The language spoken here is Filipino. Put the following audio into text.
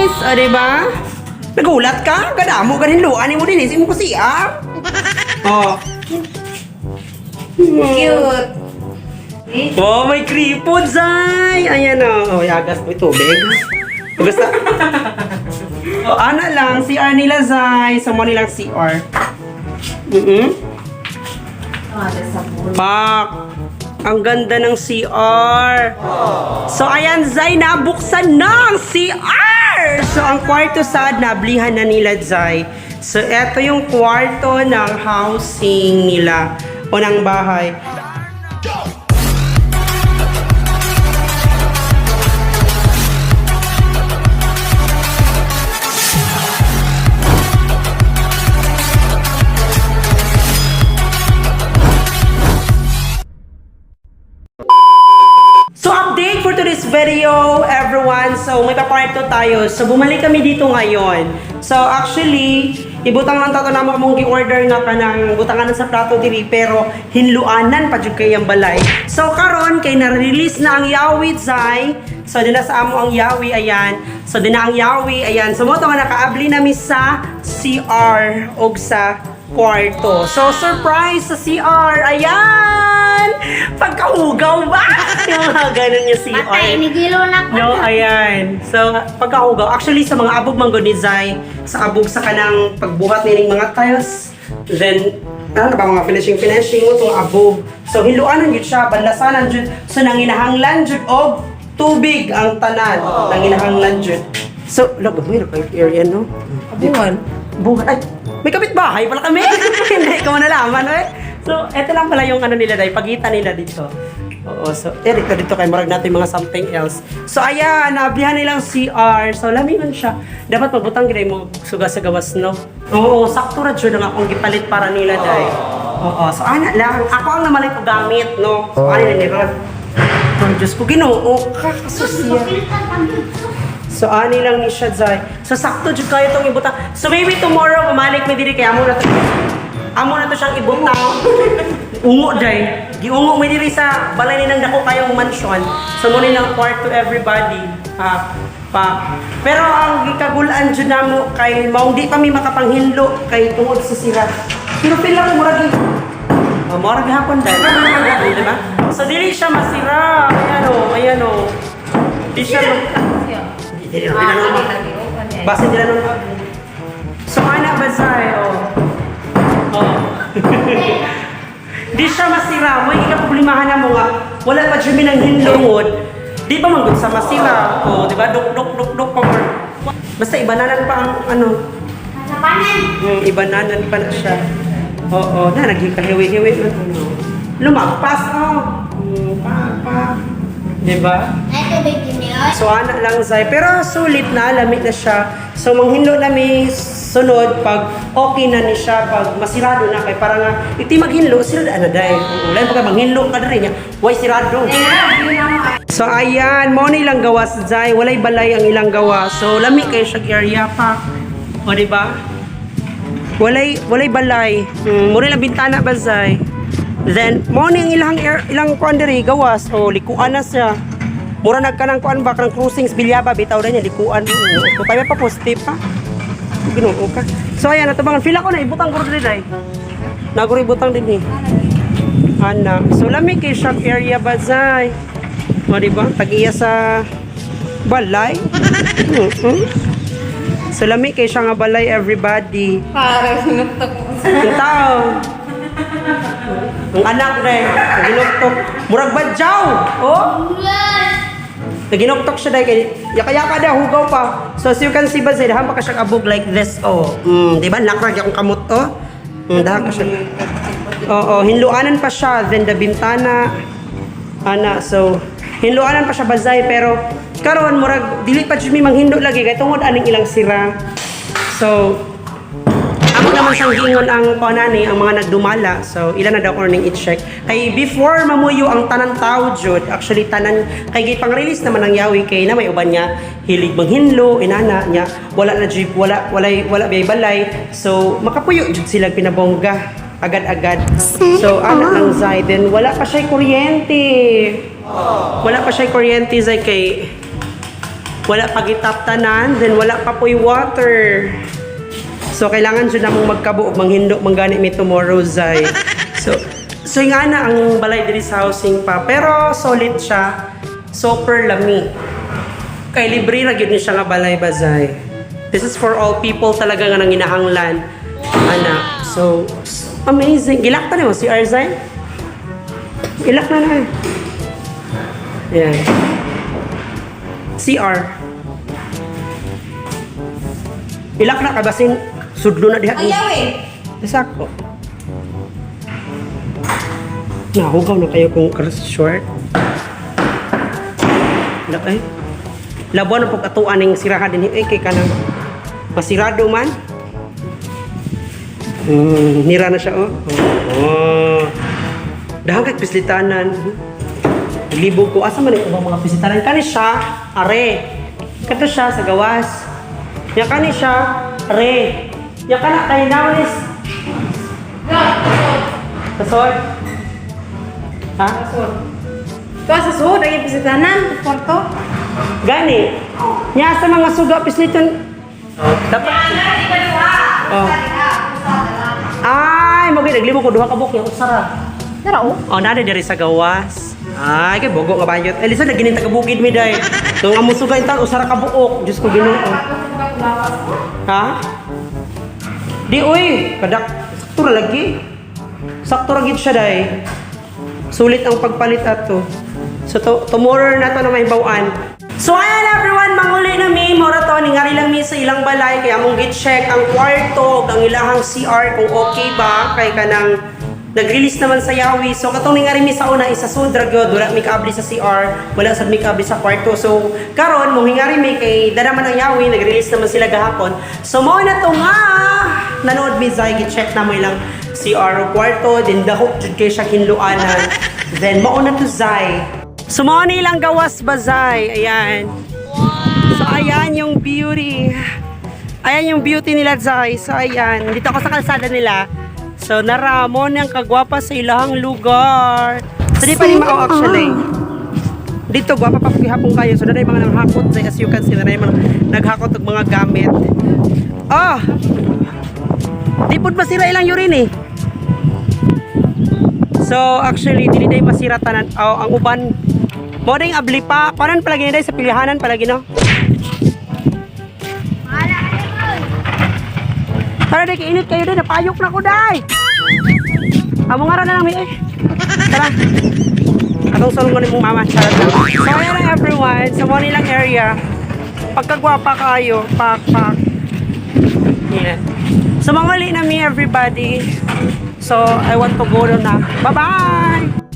surprise! O, diba? Nagulat ka? Ganda mo, ganinluan mo din. Isin mo ko siya. Oh. Cute. Oh, may kripod, Zay! Ayan o. Oh, yagas mo tubig. Gusto? Oh, ano lang, CR nila, Zay. Sa mo nilang CR. Pak! Ang ganda ng CR. So, ayan, Zay, nabuksan na ang CR! So, ang kwarto sad, nablihan na nila, Zay. So, eto yung kwarto ng housing nila o ng bahay. So, update for today's video, everyone. So, may paparto tayo. So, bumalik kami dito ngayon. So, actually, ibutang lang tato naman mong gi-order nga ka ng butangan sa plato diri, pero hinluanan pa jud kay ang balay. So, karon kay na-release na ang Yawi, Zay. So, dina sa amo ang Yawi, ayan. So, dina ang Yawi, ayan. So, mo to nga nakaabli nami sa CR og sa kwarto. So, surprise sa CR! Ayan! Pagkahugaw ba? Yung mga ganun yung CR. Patay, nigilo na ko. No, ayan. So, pagkahugaw. Actually, sa mga abog manggo ni Zay, sa abog sa kanang pagbuhat nining mga tiles, then, ano ba mga finishing mo itong abog. So, hiluanan yun siya, banlasanan yun. So, nanginahanglan yun og tubig ang tanan. Nanginahanglan yun. So, look, may area, no? Abuhan. Buhay. Ay, may kapitbahay pala kami. Hindi ko nalaman, eh. So, eto lang pala yung ano nila dahil pagitan nila dito. Oo, so, dito kayo marag natin mga something else. So, ayan, nabihan nilang CR. So, lamingan siya. Dapat magbutang gina mo suga sa gawas, no? Oo, sakto ra dyan ang akong gipalit para nila dahil. Oo, so, ana lang. Ako ang namalit ko gamit, no? So, ano na nila? Ang Diyos ko, ginoo. Kakasusiya. So, ani lang ni siya, Zay. So, sakto dyan kayo itong ibutang. So, maybe tomorrow, mamalik may diri kaya amo na to siyang ibutang. Ungo, Jay. Giungo mo diri sa balay ng dako kayong mansion. So, muna ng part to everybody. Pero ang gikagulaan dyan na mo, kay maong di kami makapanghinlo kay tungod sa sira. Pero pila ko murag murag hapon dahil. Diba? So, dili siya masira. Ayan o. Di siya base nila nung so, ana ba Zay? Di siya masira. May ikaproblemahan na mo nga. Wala pa dyan ng hinlungod. Di ba manggod sa masira? Di ba? Duk. Basta ibananan pa ang ano. Ibananan pa na siya. Oo. Naging kahiwi-hiwi. Lumagpas. Di ba? So, ana lang, Zay. Pero sulit na, lamig na siya. So, manghinlo nami sunod pag okay na ni siya, pag masirado na kay para nga, iti maghinlo, sirado na dahil. Ulan pag manghinlo ka na rin niya, way sirado. So, ayan, mo na ilang gawas, Zay. Walay balay ang ilang gawa. So, lamig kayo siya area pa. O, di ba? Walay balay. Muna lang bintana ba, Zay? Then, mo na ilang kuan diri gawas. O, likuan na siya. Mura nagkanang kuan ba kanang cruisings bilyaba bitaw na niya likuan. So pa positive pa. Ginoo ka. So ayan natubangan fila ko na ibutang ko diri dai. Naguri ibutang din ni. Ana. So lamig kay shop area ba Zay? Mo di ba? Tag-iya sa balay. So lamig kay siya nga balay everybody. Para sinuktok mo. Tao. Ang anak dai, ginuktok. Murag badyaw. Oh. Naginoktok siya dahil yaka-yaka na, hugaw pa. So as you can see ba, Zay, dahan pa ka siya kabog like this, oh. Diba, nakrag akong kamot, oh. Dahan ka siya. Oo, hinluanan pa siya, then the bintana. Ana, so, hinluanan pa siya ba, Zay, pero karon murag, dili pa siya manghindo lagi, kaya tungod aning ilang sira. So, ako naman siyang gingon ang panani, ang mga nagdumala. So, ilan na daw ko ning i-check. Kay before mamuyo ang tanan tao jud, actually tanan kay pang-release naman ang Yawi kay na may uban niya hilig manghinlo, inana niya, wala na jud, wala balay. So, makapuyo jud sila pinabongga agad-agad. So, ana lang Zay, then wala pa siya kuryente. Wala pa siya kuryente Zay kay wala pa gitaptanan, then wala pa po'y water. So, kailangan siya na mong magkabuo, manghindo, manggani mi tomorrow, Zay. So nga na ang balay diri sa housing pa. Pero, solid siya. Super lami. Kay libre ra gyud ni siya nga balay ba, Zay. This is for all people talaga nga nang inahanglan. Anak. So, amazing. Gilak ta mo si Arzay? Gilak na na. Ayan. CR. Ilak na kabasing sudlo na diha. Ayaw eh. Isako. Nahugaw na kayo kung short. Ilak ay. Labuan na pagkatuan ng sirahan din. Eh, kay kanang masirado man. Nira na siya, oh. Oh. Dahang kay pislitanan. Libog ko. Asa man ito ba mga pislitanan? Kani siya, are. Kato siya sa gawas. Ya kani siya, are. Ya kana kay naulis. Kasod. Ha? Ito sa suod, ay pisitanan. Kwarto. Gani. Nya sa mga suga pisliton. Dapat. Oh. Ay, mo naglimo ko duha ka buok yung usara. Tara oh. Oh, nada diri sa gawas. Ay, kay bogo nga bayot. Elisa na gininta ka bukid mi day. So nga musuga intan usara ka buok. Diyos ko Ginoo. Ha? Di uy, kadak sakto ra lagi. Sakto ra gid siya day. Sulit ang pagpalit ato. So tomorrow na to na mahibaw-an. So ayan everyone, manguli na mi mora to ningari lang mi sa ilang balay kaya mong git-check ang kwarto, ang ilahang CR kung okay ba kay kanang nag-release naman sa Yawi. So katong ningari mi sa una isa sudra gyud wala mi kaabli sa CR, wala sad mi kaabli sa kwarto. So karon mong hingari mi kay dara man ang Yawi, nag-release naman sila gahapon. So mao na to nga nanood mi Zay git-check na mo ilang CR o kwarto, din dahok jud kay siya kinluanan. Then mao na to Zay. So mao ni ilang gawas ba Zay? Ayan. So ayan yung beauty. Ayan yung beauty nila Zay. So ayan, dito ako sa kalsada nila. So naramon ang kagwapa sa ilang lugar. So di pa rin mao actually. Dito gwapa pa gihapon kayo. So naray mga nanghakot Zay, as you can see naray mga naghakot og mga gamit. Oh. Di pud masira ilang urine eh. So actually dili day masira tanan ang uban. Mo ding abli pa. Panan palagi day sa pilihanan palagi no. Tara day kainit kayo day napayok na ko day. Amo nga ra na lang mi eh. Tara. Atong sulungan mong mama charot lang. So ayan lang everyone. Sa mo nilang area. Pagkagwapa kayo, pak. Yeah. So manguli na mi everybody. So I want to go na. Bye-bye!